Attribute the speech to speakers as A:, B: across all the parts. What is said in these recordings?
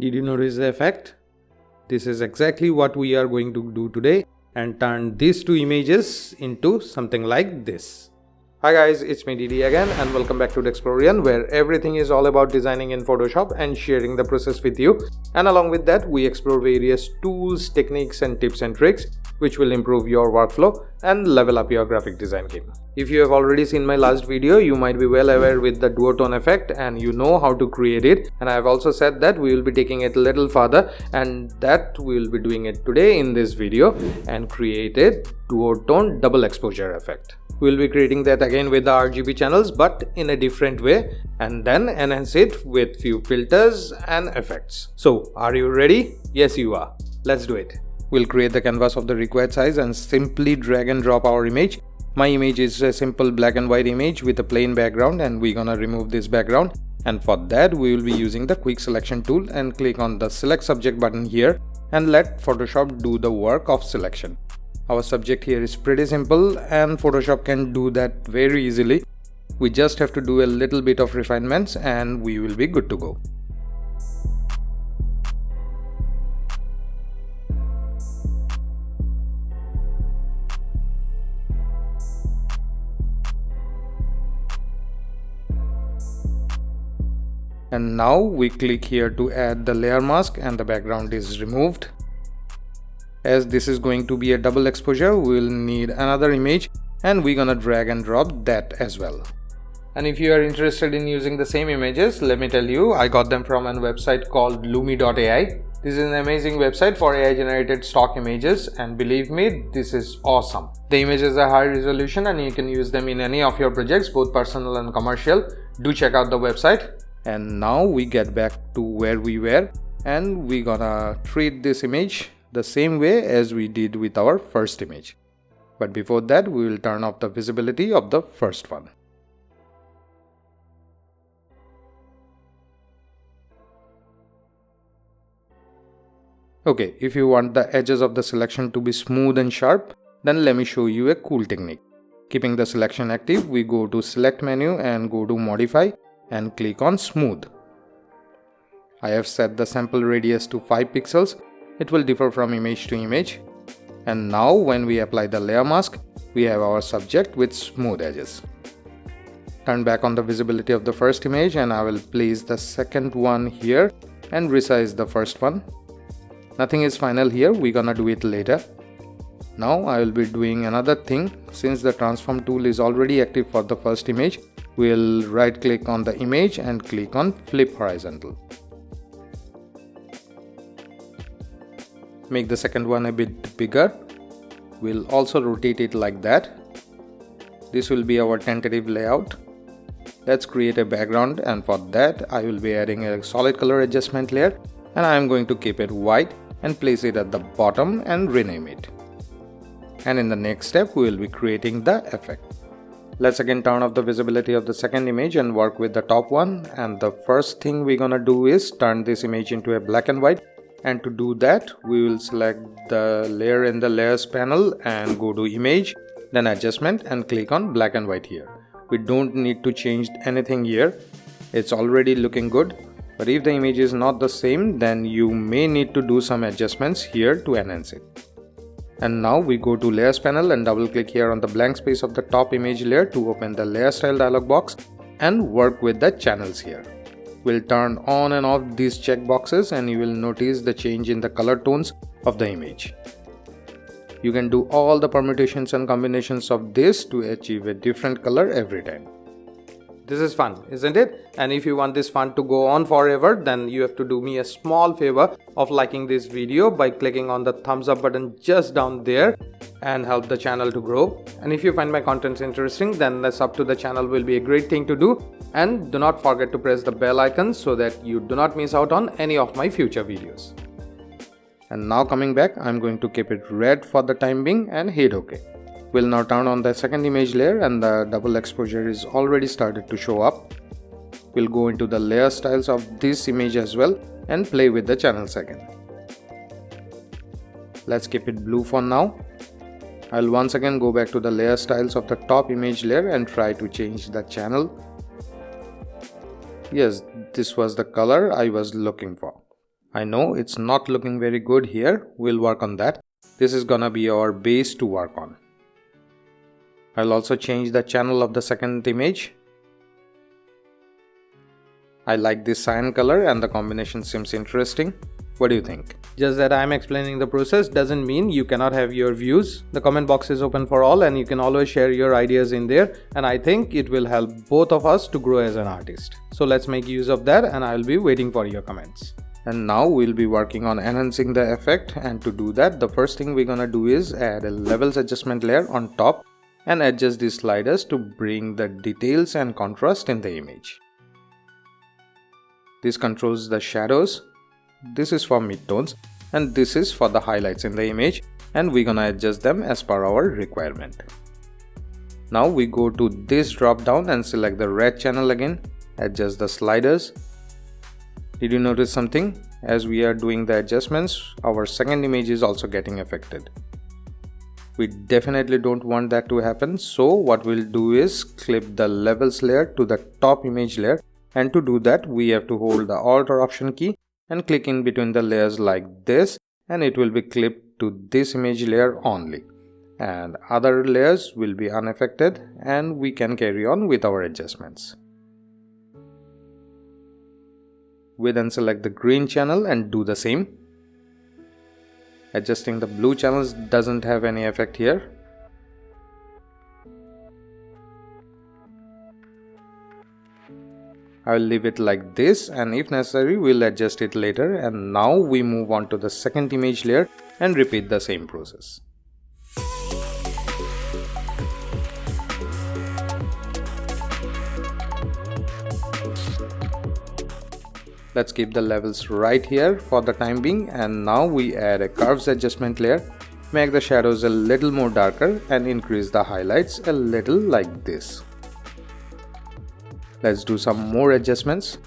A: Did you notice the effect? This is exactly what we are going to do today and turn these two images into something like this. Hi guys, it's me Didi again and welcome back to Dexplorion, where everything is all about designing in Photoshop and sharing the process with you. And along with that, we explore various tools, techniques and tips and tricks which will improve your workflow and level up your graphic design game. If you have already seen my last video, you might be well aware with the duotone effect and you know how to create it. And I have also said that we will be taking it a little further, and that we will be doing it today in this video and create a duotone double exposure effect. We will be creating that again with the RGB channels but in a different way, and then enhance it with few filters and effects. So are you ready? Yes you are. Let's do it. We'll create the canvas of the required size and simply drag and drop our image. My image is a simple black and white image with a plain background, and we're gonna remove this background. And for that we will be using the quick selection tool and click on the select subject button here and let Photoshop do the work of selection. Our subject here is pretty simple and Photoshop can do that very easily. We just have to do a little bit of refinements and we will be good to go. And now we click here to add the layer mask and the background is removed. As this is going to be a double exposure, we will need another image and we're gonna drag and drop that as well. And if you are interested in using the same images, let me tell you, I got them from a website called lumi.ai. This is an amazing website for AI generated stock images, and believe me, this is awesome. The images are high resolution and you can use them in any of your projects, both personal and commercial. Do check out the website. And now we get back to where we were and we're gonna treat this image the same way as we did with our first image. But before that, we will turn off the visibility of the first one. Okay, if you want the edges of the selection to be smooth and sharp, then let me show you a cool technique. Keeping the selection active, we go to select menu and go to modify and click on smooth. I have set the sample radius to 5 pixels. It will differ from image to image. And now when we apply the layer mask, we have our subject with smooth edges. Turn back on the visibility of the first image and I will place the second one here and resize the first one. Nothing is final here, we're gonna do it later. Now I will be doing another thing. Since the transform tool is already active for the first image, we'll right click on the image and click on flip horizontal. Make the second one a bit bigger. We'll also rotate it like that. This will be our tentative layout. Let's create a background, and for that I will be adding a solid color adjustment layer, and I am going to keep it white and place it at the bottom and rename it. And in the next step we will be creating the effect. Let's again turn off the visibility of the second image and work with the top one, and the first thing we're gonna do is turn this image into a black and white. And to do that, we will select the layer in the layers panel and go to image, then adjustment and click on black and white here. We don't need to change anything here. It's already looking good. But if the image is not the same, then you may need to do some adjustments here to enhance it. And now we go to layers panel and double click here on the blank space of the top image layer to open the layer style dialog box and work with the channels here. We'll turn on and off these checkboxes and you will notice the change in the color tones of the image. You can do all the permutations and combinations of this to achieve a different color every time. This is fun, isn't it? And if you want this fun to go on forever, then you have to do me a small favor of liking this video by clicking on the thumbs up button just down there and help the channel to grow. And if you find my contents interesting, then the sub to the channel will be a great thing to do. And do not forget to press the bell icon so that you do not miss out on any of my future videos. And now coming back, I'm going to keep it red for the time being and hit OK. We'll now turn on the second image layer and the double exposure is already started to show up. We'll go into the layer styles of this image as well and play with the channels again. Let's keep it blue for now. I'll once again go back to the layer styles of the top image layer and try to change the channel. Yes, this was the color I was looking for. I know it's not looking very good here. We'll work on that. This is gonna be our base to work on. I'll also change the channel of the second image. I like this cyan color and the combination seems interesting. What do you think? Just that I'm explaining the process doesn't mean you cannot have your views. The comment box is open for all and you can always share your ideas in there, and I think it will help both of us to grow as an artist. So let's make use of that and I'll be waiting for your comments. And now we'll be working on enhancing the effect, and to do that the first thing we're gonna do is add a levels adjustment layer on top and adjust these sliders to bring the details and contrast in the image. This controls the shadows. This is for midtones and this is for the highlights in the image, and we're gonna adjust them as per our requirement. Now we go to this drop down and select the red channel again, adjust the sliders. Did you notice something? As we are doing the adjustments, our second image is also getting affected. We definitely don't want that to happen, so what we'll do is clip the levels layer to the top image layer, and to do that we have to hold the Alt or Option key and click in between the layers like this, and it will be clipped to this image layer only, and other layers will be unaffected and we can carry on with our adjustments. We then select the green channel and do the same. Adjusting the blue channels doesn't have any effect here. I will leave it like this, and if necessary we'll adjust it later. And now we move on to the second image layer and repeat the same process. Let's keep the levels right here for the time being, and now we add a curves adjustment layer, make the shadows a little more darker and increase the highlights a little like this. Let's do some more adjustments.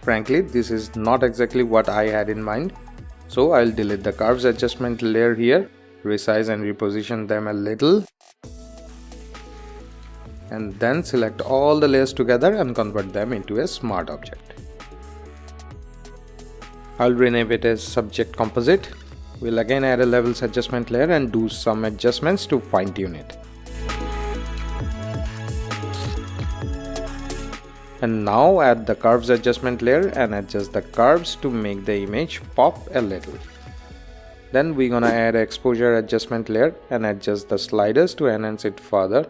A: Frankly, this is not exactly what I had in mind, so I'll delete the curves adjustment layer here, resize and reposition them a little, and then select all the layers together and convert them into a smart object. I'll rename it as subject composite. We'll again add a levels adjustment layer and do some adjustments to fine tune it. And now add the curves adjustment layer and adjust the curves to make the image pop a little. Then we're gonna add exposure adjustment layer and adjust the sliders to enhance it further.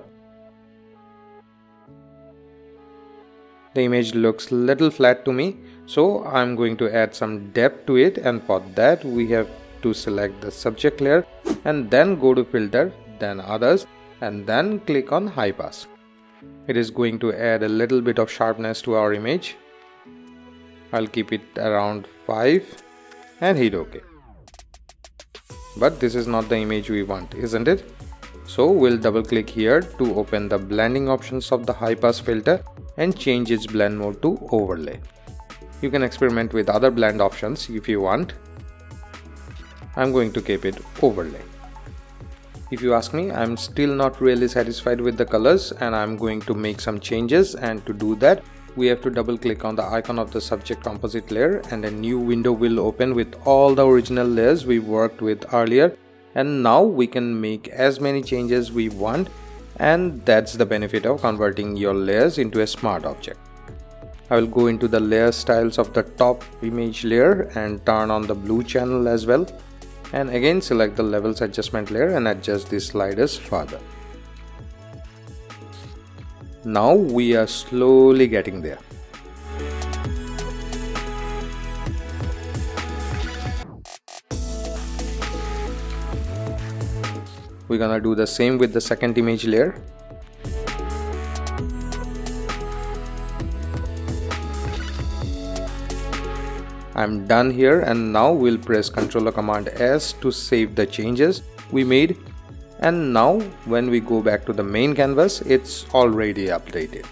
A: The image looks little flat to me, so I'm going to add some depth to it, and for that we have to select the subject layer and then go to filter, then others, and then click on high pass. It is going to add a little bit of sharpness to our image. I'll keep it around 5 and hit OK. But this is not the image we want, isn't it? So we'll double click here to open the blending options of the high pass filter and change its blend mode to overlay. You can experiment with other blend options if you want. I'm going to keep it overlay. If you ask me, I'm still not really satisfied with the colors and I'm going to make some changes, and to do that we have to double click on the icon of the subject composite layer and a new window will open with all the original layers we worked with earlier, and now we can make as many changes we want, and that's the benefit of converting your layers into a smart object. I will go into the layer styles of the top image layer and turn on the blue channel as well, and again select the levels adjustment layer and adjust the sliders further. Now we are slowly getting there. We're gonna do the same with the second image layer. I'm done here, and now we'll press Ctrl or Command S to save the changes we made, and now when we go back to the main canvas, it's already updated.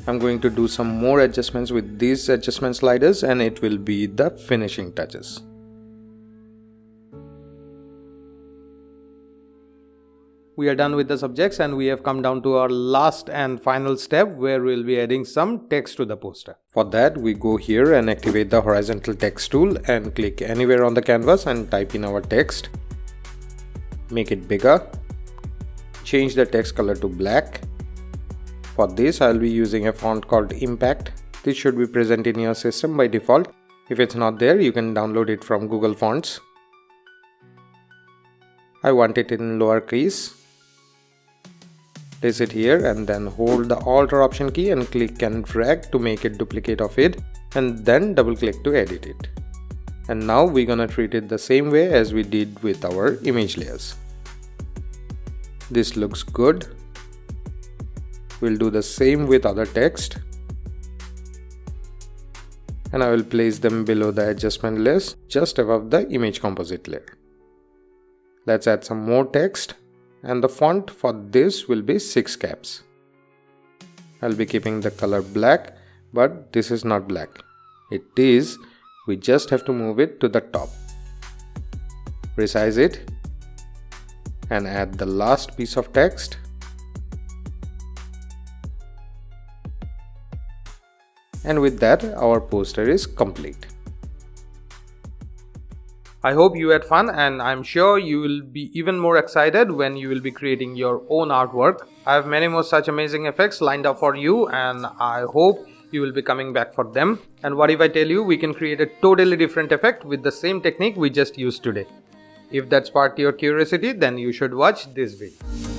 A: I'm going to do some more adjustments with these adjustment sliders and it will be the finishing touches. we are done with the subjects and we have come down to our last and final step where we'll be adding some text to the poster. For that, we go here and activate the horizontal text tool and click anywhere on the canvas and type in our text. Make it bigger. Change the text color to black. For this, I'll be using a font called Impact. This should be present in your system by default. If it's not there, you can download it from Google Fonts. I want it in lowercase. Place it here and then hold the Alt or Option key and click and drag to make a duplicate of it, and then double click to edit it. And now we're gonna treat it the same way as we did with our image layers. This looks good. We'll do the same with other text. And I will place them below the adjustment list just above the image composite layer. Let's add some more text, and the font for this will be 6 caps. I'll be keeping the color black, but this is not black. It is, we just have to move it to the top. Resize it and add the last piece of text. And with that, our poster is complete. I hope you had fun, and I'm sure you will be even more excited when you will be creating your own artwork. I have many more such amazing effects lined up for you, and I hope you will be coming back for them. And what if I tell you we can create a totally different effect with the same technique we just used today? If that sparked your curiosity, then you should watch this video.